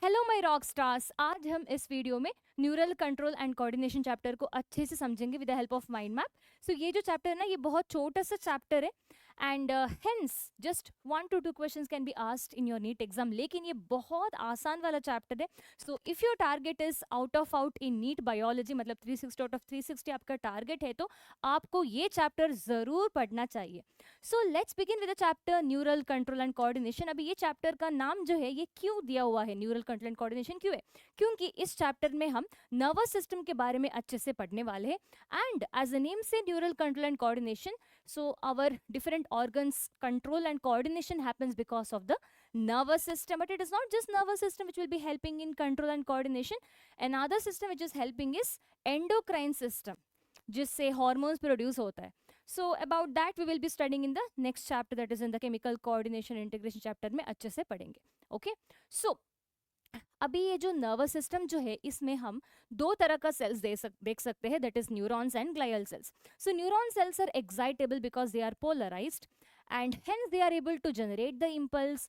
Hello my rock stars. आज हम इस वीडियो में neural control and coordination chapter को अच्छे से समझेंगे with the help of mind map. So ये जो चैप्टर है ना, ये बहुत छोटा सा चैप्टर है and hence just 1 to 2 questions can be asked in your NEET exam, लेकिन ये बहुत आसान वाला चैप्टर है। So if your target is out in NEET biology, मतलब 360 आउट ऑफ 360 आपका टारगेट है, तो आपको ये चैप्टर जरूर पढ़ना चाहिए। So let's begin with the chapter neural control and coordination. अभी ये चैप्टर का नाम जो है ये क्यों दिया हुआ है, न्यूरल कंट्रोल एंड कोऑर्डिनेशन क्यों है? क्योंकि इस चैप्टर में हम नर्वस सिस्टम के बारे में अच्छे से पढ़ने वाले हैं। एंड एज द नेम से neural control and coordination, so our different organs control and coordination happens because of the nervous system, but it is not just nervous system which will be helping in control and coordination. Another system which is helping is endocrine system, जिससे hormones produce होता है। So about that we will be studying in the next chapter, that is in the chemical coordination integration chapter में अच्छे से पढ़ेंगे। Okay, so अभी ये जो नर्वस सिस्टम जो है, इसमें हम दो तरह का सेल्स देख सकते हैं, that is neurons and glial cells. So neuron cells are excitable because they are polarized and hence they are able to generate the impulse,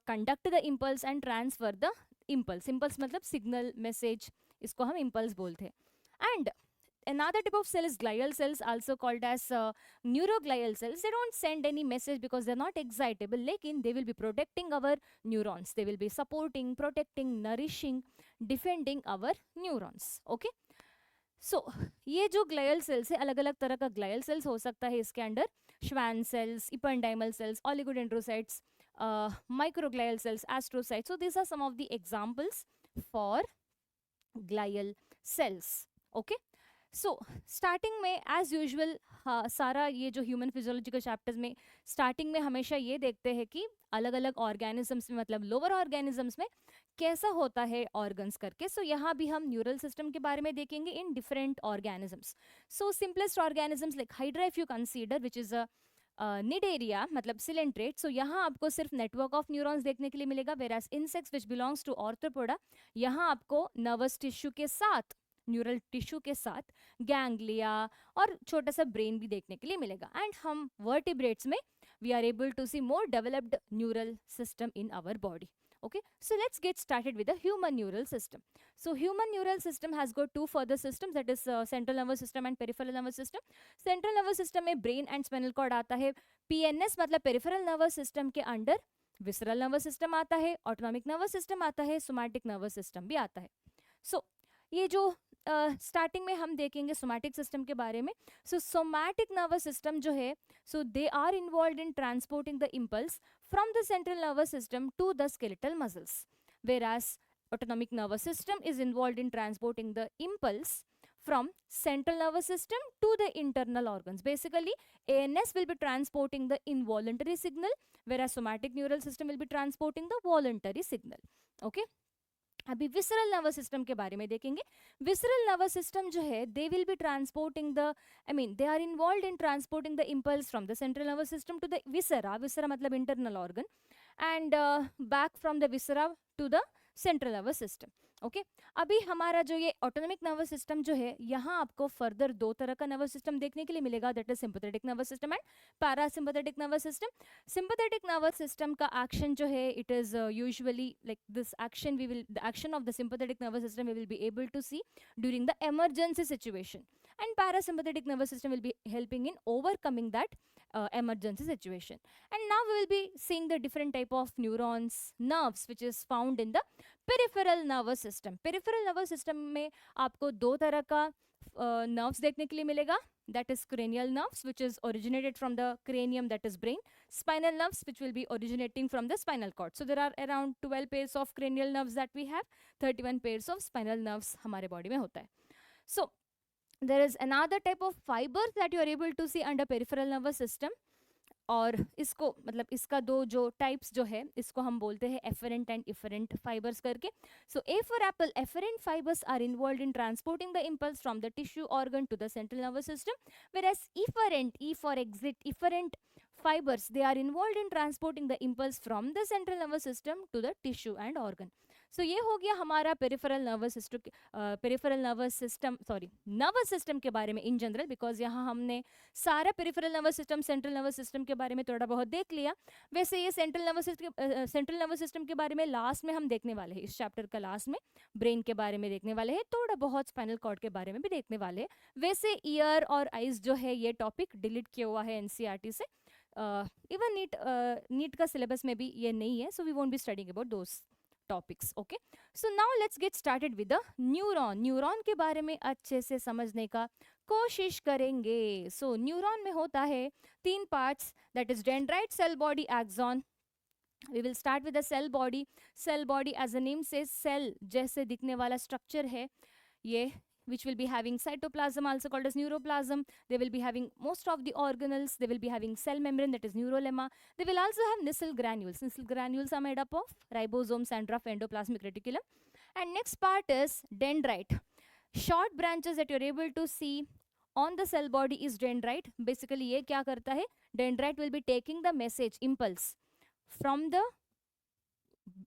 conduct the impulse and transfer the impulse. Impulse मतलब signal, message, इसको हम impulse बोलते हैं। And another type of cell is glial cells, also called as neuroglial cells. They don't send any message because they're not excitable, lekin they will be protecting our neurons. They will be supporting, protecting, nourishing, defending our neurons. Okay, सो ये जो ग्लाइयल sales है, अलग अलग तरह का ग्लाइयल sales हो सकता है इसके under. Schwann cells, ependymal cells, oligodendrocytes, microglial cells, astrocytes. So these are some of the examples for glial cells. Okay, so starting में एज यूजुअल सारा ये जो ह्यूमन फिजियोलॉजिकल चैप्टर्स में स्टार्टिंग में हमेशा ये देखते हैं कि अलग अलग ऑर्गेनिजम्स में, मतलब लोअर ऑर्गेनिजम्स में कैसा होता है ऑर्गन्स करके। सो यहाँ भी हम न्यूरल सिस्टम के बारे में देखेंगे in different organisms. So simplest organisms like hydra if you consider, which is a Cnidaria, मतलब सिलेंट्रेट। सो यहाँ आपको सिर्फ नेटवर्क ऑफ न्यूरॉन्स देखने के लिए मिलेगा, whereas insects which belongs to Arthropoda, यहाँ आपको नर्वस टिश्यू के साथ, न्यूरल टिश्यू के साथ गैंग्लिया और छोटा सा ब्रेन भी देखने के लिए मिलेगा। एंड हम वर्टिब्रेट्स में we are able to see more developed neural system in our body. Okay, so let's get started with the human neural system. So human neural system has got two further systems, that is central nervous system and peripheral nervous system. Central nervous system में brain and spinal cord आता है। PNS मतलब peripheral nervous system के under visceral nervous system आता है, autonomic nervous system आता है, somatic nervous system भी आता है। So ये जो स्टार्टिंग में हम देखेंगे सोमैटिक सिस्टम के बारे में। सो सोमैटिक नर्वस सिस्टम जो है, so they are involve in transporting the impulse from the central nervous system to the skeletal muscles, whereas autonomic nervous system is involved in transporting the impulse from central nervous system to the internal organs. Basically, ANS will be transporting the involuntary signal, whereas somatic neural system will be transporting the voluntary signal. Okay, अभी visceral nervous system के बारे में देखेंगे। Visceral nervous system जो है, they will be transporting the, I mean they are involve in transporting the impulse from the central nervous system to the viscera, viscera मतलब internal organ, and back from the viscera to the central nervous system. Okay, अभी हमारा जो ये autonomic nervous system जो है, यहाँ आपको further दो तरह का नर्वस सिस्टम देखने के लिए मिलेगा, that is sympathetic nervous system and parasympathetic nervous system. Sympathetic nervous system का एक्शन जो है, it is usually like this action, we will the action of the sympathetic nervous system we will be able to see during the emergency situation, and parasympathetic nervous system will be helping in overcoming that emergency situation. And now we will be seeing the different type of neurons, nerves which is found in the peripheral nervous system. Peripheral nervous system में आपको दो तरह का nerves देखने के लिए मिलेगा, that is cranial nerves which is originated from the cranium, that is brain. Spinal nerves which will be originating from the spinal cord. So there are around 12 pairs of cranial nerves that we have, 31 pairs of spinal nerves हमारे body में होता है। So there is another type of fibers that you are able to see under peripheral nervous system, और इसको मतलब इसका दो जो टाइप्स जो है, इसको हम बोलते हैं एफरेंट एंड इफरेंट फाइबर्स करके। So A for apple, afferent fibers are involve in transporting the impulse from the tissue organ to the central nervous system, whereas efferent, E for exit, efferent fibers, they are involved in transporting the impulse from the central nervous system to the tissue and organ. सो ये हो गया हमारा peripheral nervous system के बारे में in general, because यहाँ हमने सारा peripheral nervous system, central nervous system के बारे में थोड़ा बहुत देख लिया। वैसे ये सेंट्रल नर्वस सिस्टम के बारे में लास्ट में हम देखने वाले हैं, इस चैप्टर का लास्ट में ब्रेन के बारे में देखने वाले हैं, थोड़ा बहुत स्पाइनल कॉर्ड के बारे में भी देखने वाले हैं। वैसे ईयर और आइज जो है ये टॉपिक डिलीट किया हुआ है एनसीईआरटी से, इवन नीट का सिलेबस में भी ये नहीं है, so we won't be studying about those topics. Okay, so now let's get started with the neuron. Neuron के बारे में अच्छे से समझने का कोशिश करेंगे। सो न्यूरॉन में होता है 3 parts, that is dendrite, cell body, axon. We will start with the cell body. Cell body, as the name says, cell जैसे दिखने वाला structure है ये, which will be having cytoplasm, also called as neuroplasm. They will be having most of the organelles. They will be having cell membrane, that is neurolemma. They will also have Nissl granules. Nissl granules are made up of ribosomes and rough endoplasmic reticulum. And next part is dendrite. Short branches that you're able to see on the cell body is dendrite. Basically ये क्या करता है? Dendrite will be taking the message, impulse from the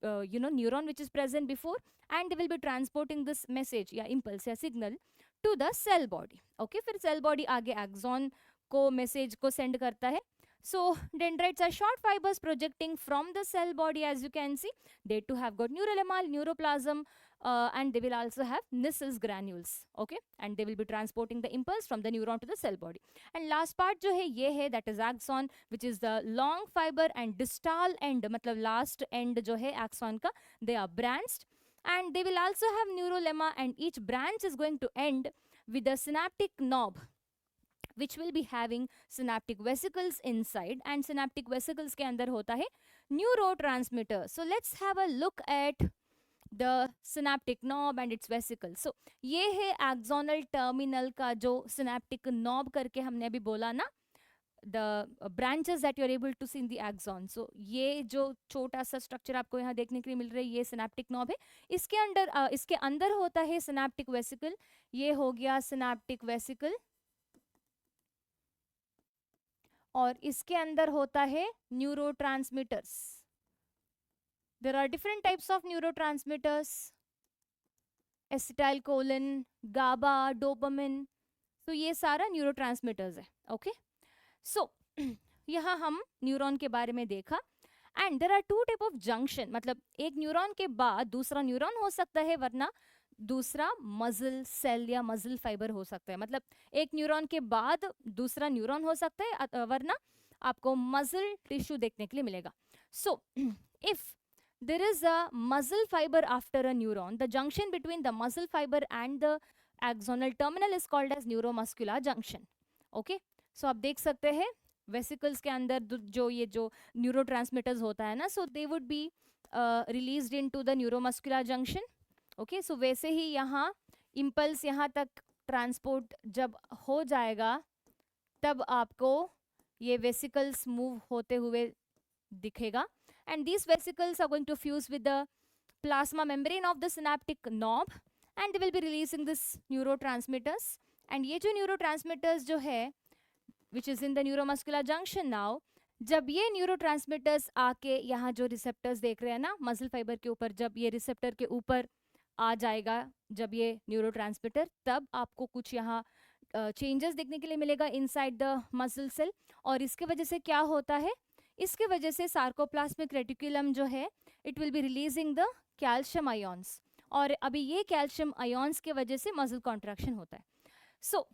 neuron which is present before, and they will be transporting this message या impulse या signal to the cell body. Okay, फिर cell body आगे axon को message को send करता है. So dendrites are short fibers projecting from the cell body, as you can see. They too have got neurolemma, neuroplasm, and they will also have Nissl granules. Okay, and they will be transporting the impulse from the neuron to the cell body. And last part जो है ये है, that is axon, which is the long fiber, and distal end मतलब last end जो है axon का, they are branched, and they will also have neurolemma, and each branch is going to end with a synaptic knob, which will be having synaptic vesicles inside, and synaptic vesicles के अंदर होता है neurotransmitter. So let's have a look at the synaptic knob and its vesicles. So ये है axonal terminal का जो synaptic knob करके हमने अभी बोला ना, the branches that you are able to see in the axon. So ये जो छोटा सा structure आपको यहाँ देखने के लिए मिल रहा है, ये synaptic knob है. इसके अंदर होता है synaptic vesicle. ये हो गया synaptic vesicle, और इसके अंदर होता है neurotransmitters. There are different types of neurotransmitters, acetylcholine, GABA, dopamine. So ये सारा neurotransmitters है. Okay, so यहाँ हम न्यूरॉन के बारे में देखा. And there are 2 type of junction, मतलब एक न्यूरॉन के बाद दूसरा न्यूरॉन हो सकता है, वरना दूसरा मसल सेल या मसल फाइबर हो सकता है. मतलब एक न्यूरॉन के बाद दूसरा न्यूरॉन हो सकता है, वरना आपको मसल टिश्यू देखने के लिए मिलेगा. So if there is a muscle fiber after a neuron, the junction between the muscle fiber and the axonal terminal is called as neuromuscular junction. Okay, so आप देख सकते हैं vesicles के अंदर जो ये जो neurotransmitters होता है ना, so they would be released into the neuromuscular junction. Okay, so वैसे ही यहाँ impulse यहाँ तक transport जब हो जाएगा, तब आपको ये vesicles move होते हुए दिखेगा. And these vesicles are going to fuse with the plasma membrane of the synaptic knob, and they will be releasing this neurotransmitters. And ये जो neurotransmitters जो है, which is in the neuromuscular junction now, जब ये neurotransmitters आके यहाँ जो receptors देख रहे हैं ना muscle fiber के ऊपर, जब ये receptor के ऊपर आ जाएगा जब ये neurotransmitter, तब आपको कुछ यहाँ changes देखने के लिए मिलेगा inside the muscle cell. और इसके वजह से क्या होता है, इसके वजह से सार्कोप्लास्मिक रेटिकुलम जो है, it will be releasing the calcium ions, और अभी ये कैल्शियम आयोन्स के वजह से मसल कॉन्ट्रैक्शन होता है. सो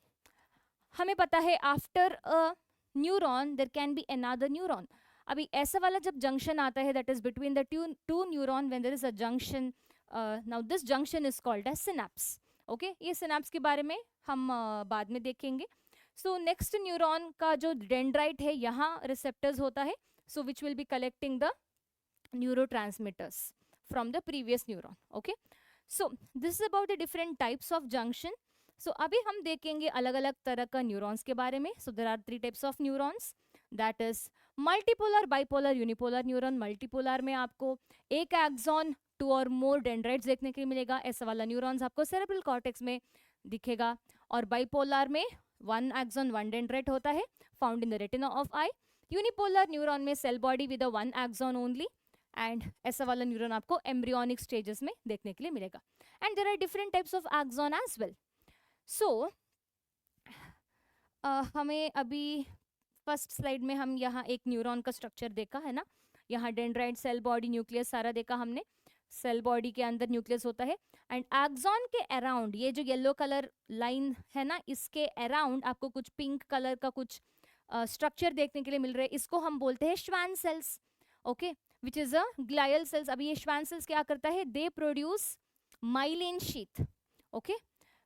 हमें पता है after a neuron there can be another neuron. अभी ऐसा वाला जब जंक्शन आता है, that is between the two neuron, when there is a junction, now this junction is called as synapse. Okay, ये सिनैप्स के बारे में हम बाद में देखेंगे. सो नेक्स्ट न्यूरॉन का जो डेंड्राइट है, यहाँ रिसेप्टर्स होता है, so which will be collecting the neurotransmitters from the previous neuron. Okay, so this is about the different types of junction. So अभी हम देखेंगे अलग अलग तरह का neurons के बारे में. So there are 3 types of neurons, that is multipolar, bipolar, unipolar neuron. multipolar में आपको एक axon 2 or more dendrites देखने के लिए मिलेगा, ऐसा वाला neurons आपको cerebral cortex में दिखेगा. और bipolar में 1 axon 1 dendrite होता है, found in the retina of eye. Unipolar neuron में cell body with a 1 axon only, and ऐसा वाला न्यूरॉन आपको एम्ब्रियोनिक स्टेजेस में देखने के लिए मिलेगा. And there are different types of axon as well. So हमें अभी फर्स्ट स्लाइड में हम यहाँ एक न्यूरॉन का स्ट्रक्चर देखा है ना, यहाँ डेंड्राइट, सेल बॉडी, न्यूक्लियस सारा देखा हमने. सेल बॉडी के अंदर न्यूक्लियस होता है एंड एक्सॉन के अराउंड ये जो येलो कलर लाइन है ना, इसके अराउंड आपको कुछ पिंक कलर का कुछ स्ट्रक्चर देखने के लिए मिल रहा है. इसको हम बोलते हैं Schwann cells. Okay, which is a glial cells. अभी ये श्वान सेल्स क्या करता है, they produce myelin sheath. Okay,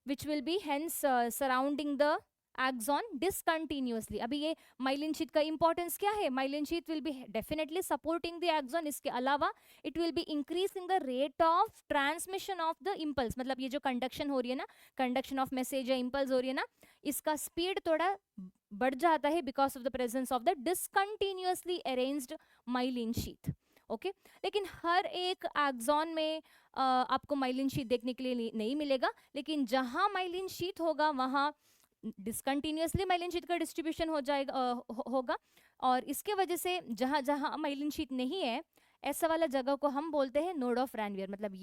which will be hence surrounding the axon discontinuously. अभी ये माइलिन शीथ का इंपॉर्टेंस क्या है, myelin sheath will be definitely supporting the axon. इसके अलावा it will be increasing the rate of transmission of the impulse. मतलब ये जो कंडक्शन हो रही है ना, कंडक्शन ऑफ मैसेज या इम्पल्स हो रही है ना, इसका स्पीड थोड़ा बढ़ जाता है because of the presence of the discontinuously arranged myelin sheath. Okay, लेकिन हर एक एक्सॉन में आपको माइलिन शीथ देखने के लिए नहीं मिलेगा, लेकिन जहां माइलिन शीथ होगा वहां डिसकंटिन्यूअसली माइलिन शीथ का डिस्ट्रीब्यूशन हो जाएगा होगा. और इसके वजह से जहां जहां माइलिन शीथ नहीं है, ऐसा वाला जगह को हम बोलते हैं नोड ऑफ रैनवियर. मतलब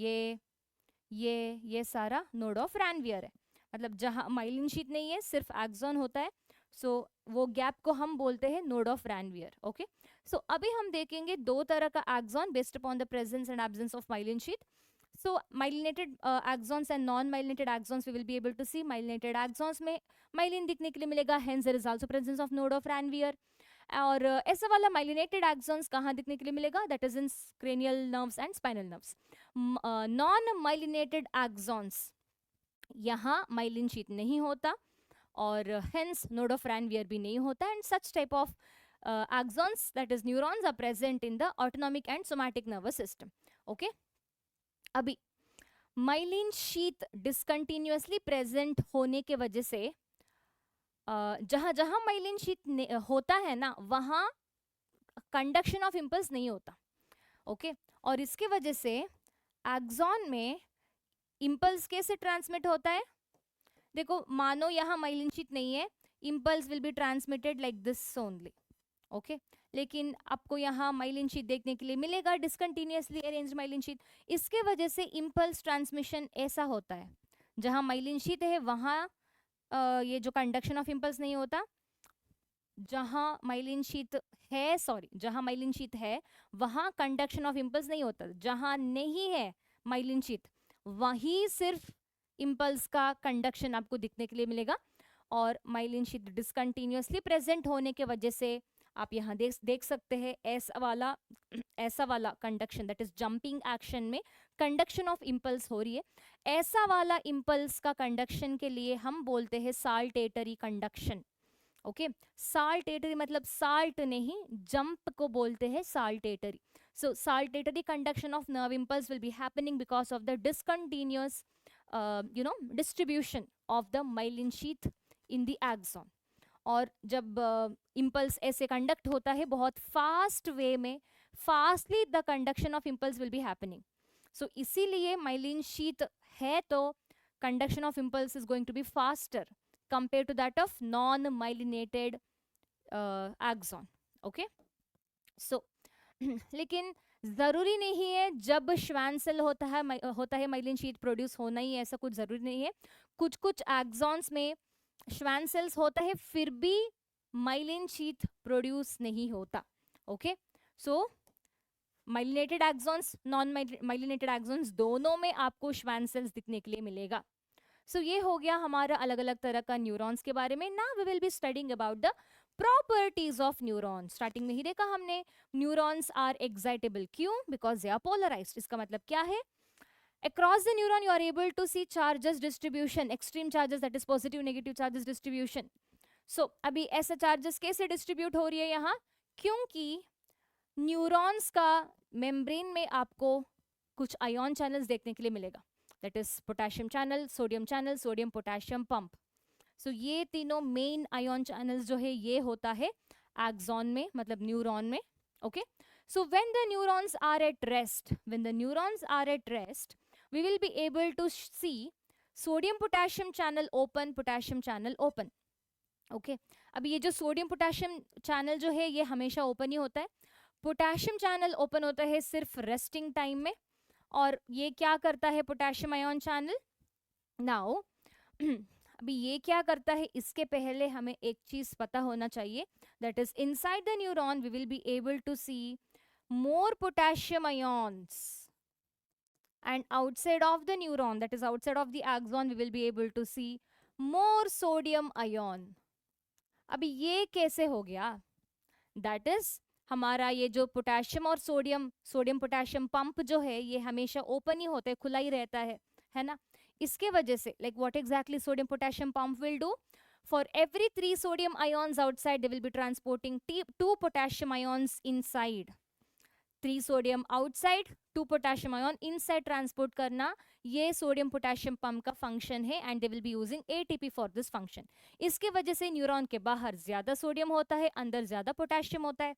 ये सारा नोड ऑफ रैनवियर है. मतलब जहां माइलिन शीथ नहीं है, सिर्फ एक्सॉन होता है, सो वो गैप को हम बोलते हैं node of Ranvier. Okay, so अभी हम देखेंगे दो तरह का axon based upon the presence and absence of myelin sheath. So myelinated axons and non-myelinated axons we will be able to see. Myelinated axons में myelin दिखने के लिए मिलेगा, hence there is also presence of node of Ranvier. और ऐसा वाला myelinated axons कहाँ दिखने के लिए मिलेगा, that is in cranial nerves and spinal nerves. Non-myelinated axons यहाँ myelin sheath नहीं होता और hence node of Ranvier भी नहीं होता. And such type of axons, that is neurons, are present in the autonomic and somatic nervous system. Okay. अभी myelin sheath डिसकंटिन्यूअसली present होने के वजह से जहां जहां माइलिन शीथ होता है ना, वहां कंडक्शन ऑफ इम्पल्स नहीं होता. ओके, और इसके वजह से एक्सॉन में इम्पल्स कैसे ट्रांसमिट होता है, देखो मानो यहाँ माइलिन शीथ नहीं है, impulse will be transmitted like this only. Okay, लेकिन आपको यहाँ माइलिन शीथ देखने के लिए मिलेगा, डिसकंटिन्यूअसली अरेंज्ड माइलिन शीथ. इसके वजह से इम्पल्स ट्रांसमिशन ऐसा होता है, जहाँ माइलिन शीथ है वहाँ ये जो कंडक्शन ऑफ इम्पल्स नहीं होता. जहाँ माइलिन शीथ है वहाँ कंडक्शन ऑफ इम्पल्स नहीं होता. जहाँ नहीं है माइलिन शीथ वहीं सिर्फ इम्पल्स का कंडक्शन आपको दिखने के लिए मिलेगा. और माइलिन शीथ डिसकंटिन्यूअसली प्रेजेंट होने के वजह से आप यहाँ देख सकते हैं ऐसा वाला conduction, that is jumping action में कंडक्शन ऑफ इम्पल्स हो रही है. ऐसा वाला इम्पल्स का कंडक्शन के लिए हम बोलते हैं साल्टेटरी कंडक्शन. ओके, साल्टेटरी मतलब साल्ट नहीं, जंप को बोलते हैं saltatory. So saltatory conduction of nerve impulse will be happening because of the discontinuous distribution of the myelin sheath in the axon. और जब इम्पल्स ऐसे कंडक्ट होता है बहुत फास्ट वे में, fastly the conduction of impulse will be happening. So इसीलिए myelin sheath है तो conduction of impulse is going to be faster compare to that of non myelinated axon. Okay, so लेकिन जरूरी नहीं है जब श्वान सेल होता है माइलिन शीथ प्रोड्यूस होना ही, ऐसा कुछ जरूरी नहीं है. कुछ एक्सॉन्स में श्वान सेल्स होता है फिर भी माइलिन शीथ प्रोड्यूस नहीं होता. Okay, so myelinated axons, non myelinated axons दोनों में आपको श्वान सेल्स दिखने के लिए मिलेगा. सो ये हो गया हमारा अलग अलग तरह का न्यूरॉन्स के बारे में. Now we will be studying about the properties of neurons. Starting में ही देखा हमने न्यूरॉन्स आर एक्साइटेबल. क्यों? Because they are polarized. इसका मतलब क्या है? Across the neuron you are able to see charges distribution, extreme charges, that is positive negative charges distribution. So अभी ऐसा charges कैसे distribute हो रही है यहाँ? क्योंकि न्यूरॉन्स का मेम्ब्रेन में आपको कुछ आयोन चैनल्स देखने के लिए मिलेगा, that is potassium channel, sodium channel, sodium potassium pump. So ये तीनों मेन आयोन चैनल्स जो है ये होता है एक्सॉन में, मतलब न्यूरॉन में. Okay, so when the neurons are at rest, we will be able to see sodium potassium channel open, potassium channel open. Okay, अभी ये जो सोडियम पोटेशियम चैनल जो है ये हमेशा ओपन ही होता है. पोटेशियम चैनल ओपन होता है सिर्फ रेस्टिंग टाइम में, और ये क्या करता है पोटेशियम आयन चैनल? नाउ अभी ये क्या करता है, इसके पहले हमें एक चीज पता होना चाहिए, that is inside the neuron we will be able to see more potassium ions, and outside of the neuron, that is outside of the axon, we will be able to see more sodium ion. अभी ये कैसे हो गया? That is हमारा ये जो potassium और sodium potassium pump जो है ये हमेशा ओपन ही होता है, खुला ही रहता है ना? इसके वजह से like what exactly sodium potassium pump will do, for every 3 sodium ions outside they will be transporting 2 potassium ions inside. 3 sodium outside, 2 potassium ion inside transport करना, ये सोडियम पोटेशियम पंप का फंक्शन है, and they will be using ATP for this function. इसके वजह से neuron के बाहर ज्यादा सोडियम होता है, अंदर ज्यादा पोटेशियम होता है.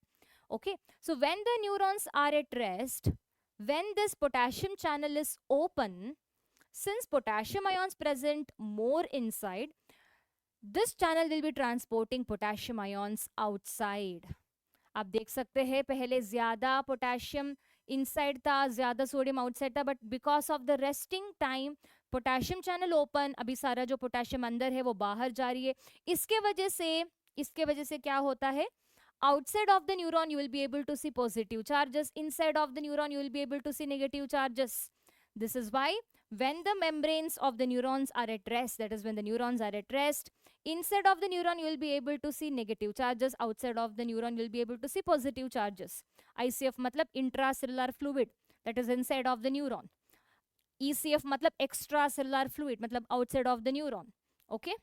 Okay, so when the neurons are at rest, when this potassium channel is open, since potassium ions present more inside, this channel will be transporting potassium ions outside. आप देख सकते हैं पहले ज्यादा पोटेशियम इनसाइड था, ज्यादा सोडियम आउटसाइड था, but because of the resting time potassium channel open, अभी सारा जो पोटेशियम अंदर है वो बाहर जा रही है. इसके वजह से क्या होता है, outside of the neuron you will be able to see positive charges, inside of the neuron you will be able to see negative charges. This is why when the membranes of the neurons are at rest, that is when the neurons are at rest, inside of the neuron you will be able to see negative charges, outside of the neuron you will be able to see positive charges. ICF matlab intracellular fluid, that is inside of the neuron. ECF matlab extracellular fluid, matlab outside of the neuron. Okay.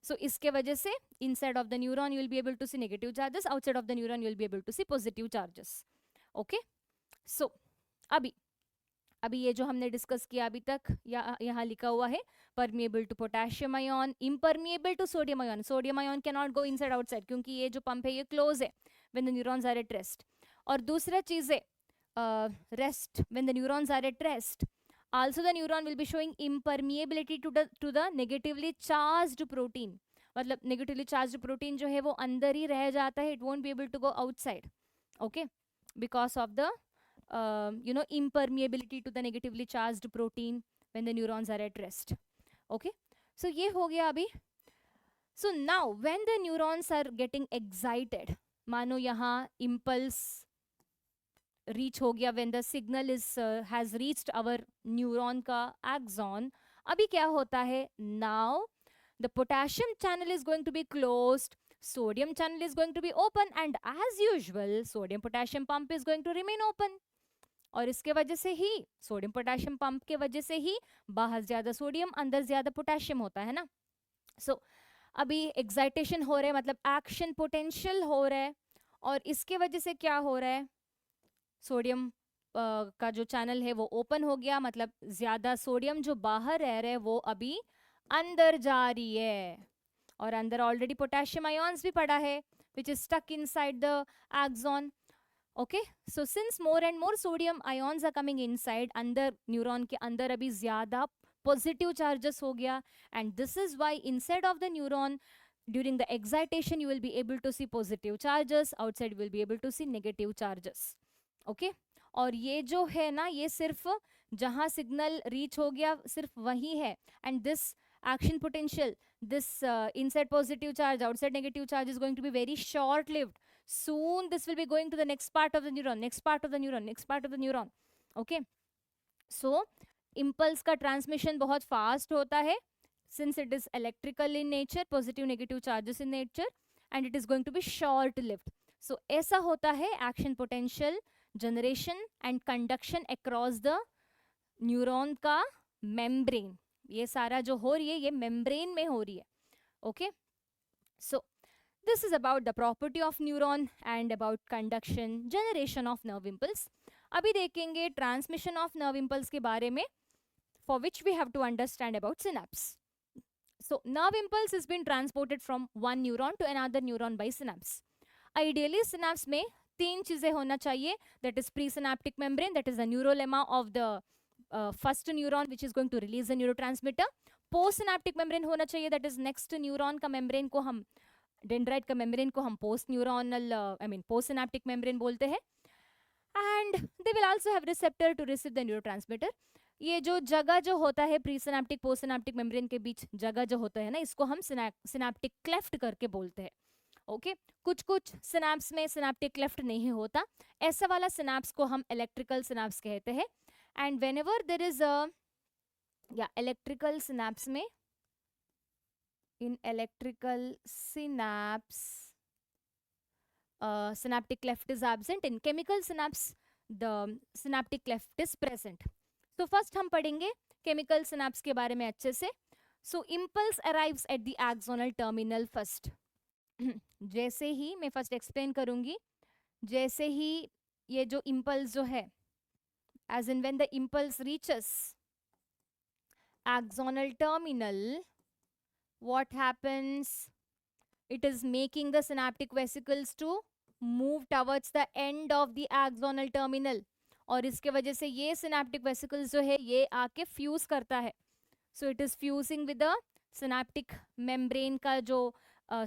So इसके वजह से inside of the neuron you will be able to see negative charges, outside of the neuron you will be able to see positive charges. Okay. So अभी ये जो हमने discuss किया अभी तक, यहाँ लिखा हुआ है permeable to potassium ion, impermeable to sodium ion. Sodium ion can not go inside outside, क्योंकि ये जो पंप है ये क्लोज है when the neurons are at rest. और दूसरा चीज है rest, when the neurons are at rest, also the neuron will be showing impermeability to the negatively charged protein. मतलब negatively charged protein जो है वो अंदर ही रह जाता है, it won't be able to go outside. Okay, because of the impermeability to the negatively charged protein when the neurons are at rest. Okay, so ये हो गया अभी. So now when the neurons are getting excited, मानो यहाँ impulse reach हो गया, when the signal is has reached our neuron का axon, अभी क्या होता है, now the potassium channel is going to be closed, sodium channel is going to be open, and as usual sodium potassium pump is going to remain open. और इसके वजह से ही sodium potassium pump के वजह से ही बाहर ज्यादा सोडियम अंदर ज्यादा पोटेशियम होता है ना. सो अभी एक्साइटेशन हो रहा है, मतलब एक्शन पोटेंशियल हो रहा है, और इसके वजह से क्या हो रहा है, सोडियम का जो चैनल है वो ओपन हो गया, मतलब ज्यादा सोडियम जो बाहर रह रहे हैं वो अभी अंदर जा रही है, और अंदर ऑलरेडी पोटेशियम आयन्स भी पड़ा है which is stuck inside the axon. Okay, so since more and more sodium ions are coming inside, अंदर न्यूरॉन के अंदर अभी ज्यादा पॉजिटिव चार्जेस हो गया, and this is why inside of the neuron during the excitation you will be able to see positive charges, outside you will be able to see negative charges. Okay, और ये जो है ना ये सिर्फ जहां सिग्नल रीच हो गया सिर्फ वही है, and this action potential, this inside positive charge outside negative charge is going to be very short lived. soon this will be going to the next part of the neuron, next part of the neuron, next part of the neuron. Okay, so impulse का transmission बहुत fast होता है, since it is electrical in nature, positive negative charges in nature, and it is going to be short lived. So ऐसा होता है action potential generation and conduction across the neuron का membrane. ये सारा जो हो रही है ये membrane में हो रही है. Okay, so this is about the property of neuron and about conduction generation of nerve impulse. अभी देखेंगे transmission of nerve impulse के बारे में, for which we have to understand about synapse. So nerve impulse is being transported from one neuron to another neuron by synapse. Ideally synapse में तीन चीजें होना चाहिए, that is presynaptic membrane, that is the neurolemma of the first neuron which is going to release the neurotransmitter. Postsynaptic membrane होना चाहिए, that is next neuron का membrane को हम डेंड्राइट का मेम्ब्रेन को हम post neuronal post synaptic membrane बोलते हैं. And they will also have receptor to receive the neurotransmitter. ये जो जगह जो होता है pre synaptic post synaptic membrane के बीच जगह जो होता है ना, इसको हम सिनेप्टिक क्लेफ्ट करके बोलते हैं. ओके, कुछ कुछ सिनेप्स में सिनेप्टिक क्लेफ्ट नहीं होता, ऐसा वाला सिनेप्स को हम इलेक्ट्रिकल सिनेप्स कहते हैं. And whenever there is a electrical synapse में, in electrical synapse synaptic cleft is absent. In chemical synapse the synaptic cleft is present. So first हम पढ़ेंगे chemical synapse के बारे में अच्छे से. So impulse arrives at the axonal terminal first. जैसे ही मैं फर्स्ट एक्सप्लेन करूंगी, जैसे ही ये जो impulse जो है, as in when the impulse reaches axonal terminal, what happens? It is making the synaptic vesicles to move towards the end of the axonal terminal. और इसके वजह से ये synaptic vesicles जो है ये आके फ्यूज करता है. So it is fusing with the synaptic membrane का जो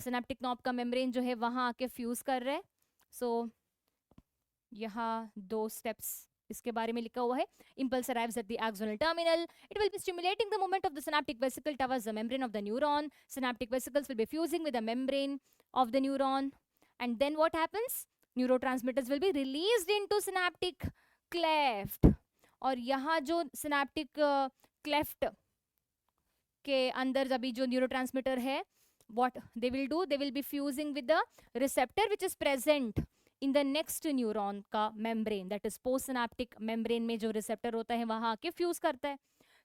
synaptic knob का membrane जो है वहाँ आके फ्यूज कर रहा है. So यहाँ दो steps इसके बारे में लिखा हुआ है. Impulse arrives at the axonal terminal. It will be stimulating the movement of the synaptic vesicle towards the membrane of the neuron. Synaptic vesicles will be fusing with the membrane of the neuron. And then what happens? Neurotransmitters will be released into synaptic cleft. और यहाँ जो synaptic cleft के अंदर अभी जो neurotransmitter है, what they will do? They will be fusing with the receptor which is present in the next neuron का membrane, that is postsynaptic membrane में जो receptor होता है वहाँ आके fuse करता है.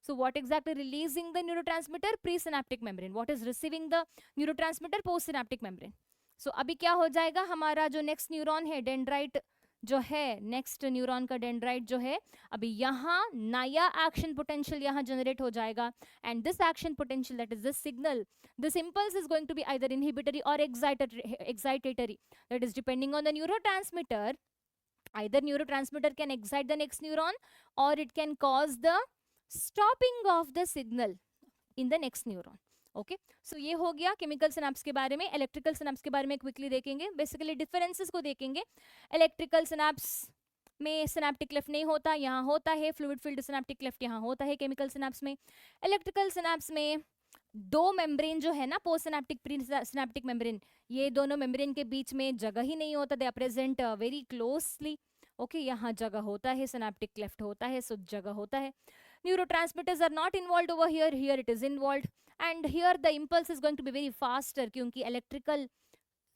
So what exactly releasing the neurotransmitter? Presynaptic membrane. What is receiving the neurotransmitter? Postsynaptic membrane. So अभी क्या हो जाएगा, हमारा जो next neuron है dendrite जो है, next neuron का dendrite जो है, अभी यहाँ नया action potential यहाँ generate हो जाएगा. And this action potential, that is this signal, this impulse is going to be either inhibitory or excitatory. That is depending on the neurotransmitter. Either neurotransmitter can excite the next neuron or it can cause the stopping of the signal in the next neuron. Okay, so ये हो गया chemical synapse के बारे में. Electrical synapse के बारे में quickly देखेंगे, बेसिकली डिफरेंसेस को देखेंगे. इलेक्ट्रिकल सिनेप्स में सिनेप्टिक क्लेफ्ट नहीं होता, यहाँ होता है. फ्लूइड फील्ड सिनेप्टिक क्लेफ्ट यहाँ होता है केमिकल सिनेप्स में. इलेक्ट्रिकल सिनेप्स में दो मेम्ब्रेन जो है ना, post synaptic pre synaptic membrane, ये दोनों मेम्ब्रेन के बीच में जगह ही नहीं होता. They are present very closely. Okay, यहाँ जगह होता है, सिनेप्टिक क्लेफ्ट होता है, सो जगह होता है. Neurotransmitters are not involved over here. Here it is involved, and here the impulse is going to be very faster क्योंकि electrical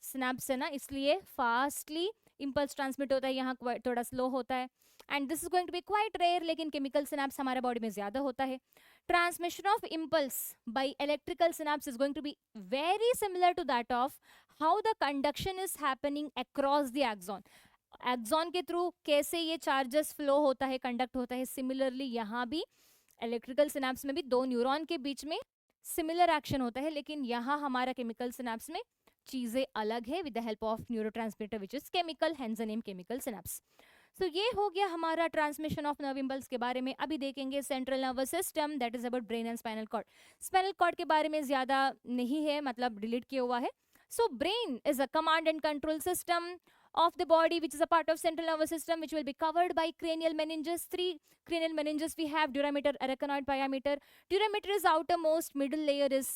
synapse है ना, इसलिए fastly impulse transmit होता है. यहाँ थोड़ा slow होता है. And this is going to be quite rare, लेकिन chemical synapse हमारे body में ज़्यादा होता है. Transmission of impulse by electrical synapse is going to be very similar to that of how the conduction is happening across the axon. Axon के through कैसे ये charges flow होता है, कंडक्ट होता है, सिमिलरली यहाँ भी इलेक्ट्रिकल सिनेप्स में भी दो न्यूरॉन के बीच में सिमिलर एक्शन होता है. लेकिन यहाँ हमारा केमिकल सिनेप्स में चीजें अलग है, with the help of neurotransmitter which is chemical, hence the name chemical synapse. So ये हो गया हमारा ट्रांसमिशन ऑफ नर्व इम्पल्स के बारे में. अभी देखेंगे central nervous system, that is about brain and spinal cord. Spinal cord के बारे में ज्यादा नहीं है, मतलब डिलीट किया हुआ है. So brain is a command and control system of the body which is a part of central nervous system, which will be covered by cranial meninges. Three cranial meninges we have: durameter, arachnoid, pyometer. Durameter is outermost, middle layer is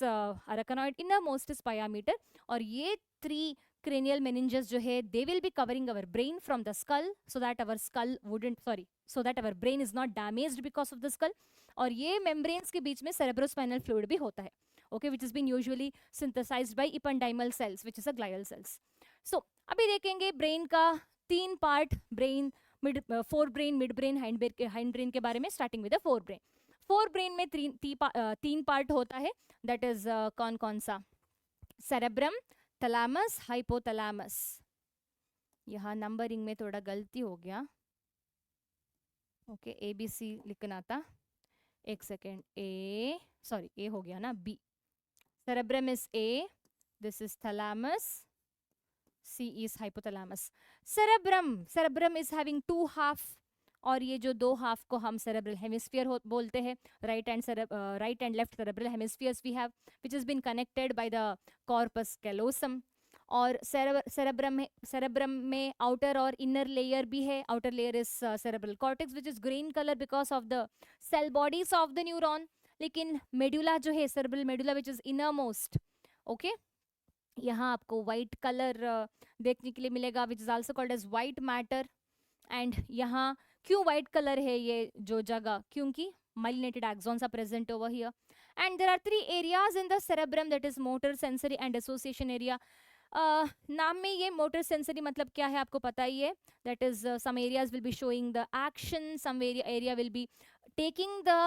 arachnoid, innermost is pyometer. और ये three cranial meninges जो है, they will be covering our brain from the skull, so that our skull wouldn't, so that our brain is not damaged because of the skull. और ये membranes के बीच में cerebrospinal fluid भी होता है. Okay, which has been usually synthesized by ependymal cells, which is a glial cells. So अभी देखेंगे brain का तीन part, brain, fore brain, mid brain, hind brain के बारे में. Starting with the fore brain. Fore brain में तीन part होता है, दैट इज कौन कौन सा? Cerebrum, thalamus, hypothalamus. यहाँ नंबरिंग में थोड़ा गलती हो गया. ओके, ए बी सी लिखना था, एक सेकेंड. ए हो गया ना, B. Cerebrum is A, this is thalamus, C is hypothalamus. Cerebrum is having two half, और ये जो दो हाफ को हम cerebral hemisphere बोलते हैं. right and left cerebral hemispheres we have, which has been connected by the corpus callosum. और सेरेब्रम में आउटर और इनर लेयर भी है. Outer layer is cerebral cortex which is green colour because of the cell bodies of the neuron. लेकिन medulla जो है, cerebral medulla which is innermost, okay, यहाँ आपको व्हाइट कलर देखने के लिए मिलेगा which is also called as white matter. And यहाँ क्यों व्हाइट कलर है ये जो जगह, क्योंकि myelinated axons are present over here. And there are 3 areas in the cerebrum, that is motor, sensory and association area. नाम में ये motor sensory मतलब क्या है आपको पता ही है. That is some areas will be showing the action, some area will be taking the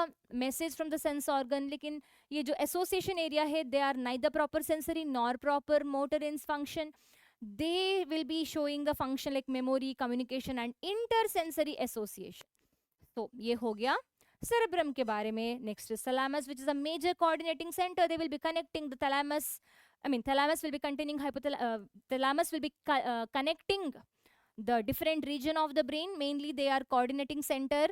message from the sense organ. लेकिन ये जो association area है, they are neither proper sensory nor proper motor in function. They will be showing the function like memory, communication and intersensory association. तो ये हो गया cerebrum के बारे में. Next is thalamus, which is a major coordinating center. They will be connecting the thalamus. Thalamus will be containing thalamus will be connecting the different region of the brain. Mainly, they are coordinating center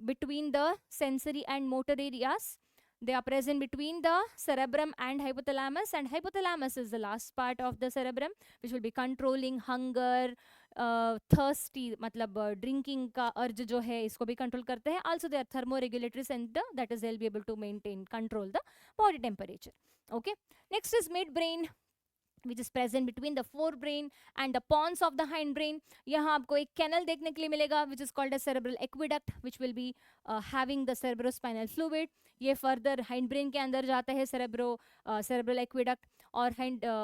between the sensory and motor areas. They are present between the cerebrum and hypothalamus, and hypothalamus is the last part of the cerebrum, which will be controlling hunger, thirsty, मतलब drinking का urge जो है इसको भी control करते हैं. Also they are thermoregulatory center, that is they'll be able to maintain, control the body temperature. Okay, next is midbrain, which is present between the forebrain and the pons of the hindbrain. यहाँ आपको एक canal देखने के लिए मिलेगा which is called a cerebral aqueduct, which will be having the cerebrospinal fluid. ये further hindbrain के अंदर जाता है cerebral aqueduct. और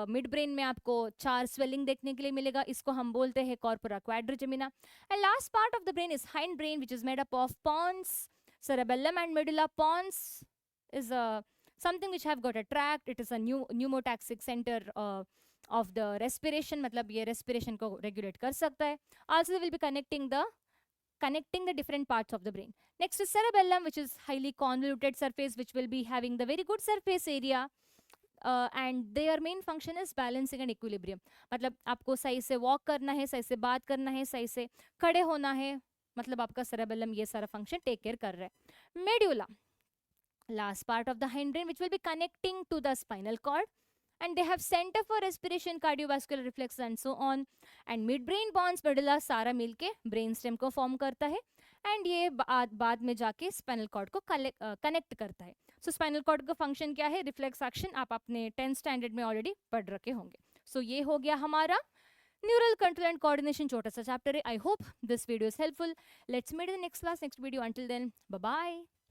midbrain में आपको 4 swelling देखने के लिए मिलेगा, इसको हम बोलते हैं corpora quadrigemina. And last part of the brain is hindbrain, which is made up of pons, cerebellum and medulla. Pons is something which have got a tract. It is a pneumotaxic center of the respiration, मतलब ये respiration को regulate कर सकता है. Also they will be connecting the different parts of the brain. Next is cerebellum, which is highly convoluted surface, which will be having the very good surface area. And their main function is balancing and equilibrium. मतलब आपको सही से walk करना है, सही से बात करना है, सही से खड़े होना है, मतलब आपका cerebellum ये सारा function take care कर रहा है. Medulla, last part of the hindbrain, which will be connecting to the spinal cord, and they have center for respiration, cardiovascular reflex and so on. And midbrain pons, medulla सारा मिलके brainstem को form करता है, and ये बाद में जाके spinal cord को connect करता है. So spinal cord का function क्या है? Reflex action आप अपने 10th standard में already पढ़ रखे होंगे. So ये हो गया हमारा neural control and coordination छोटा सा chapter है. I hope this video is helpful. Let's meet in the next class, next video. Until then, bye bye.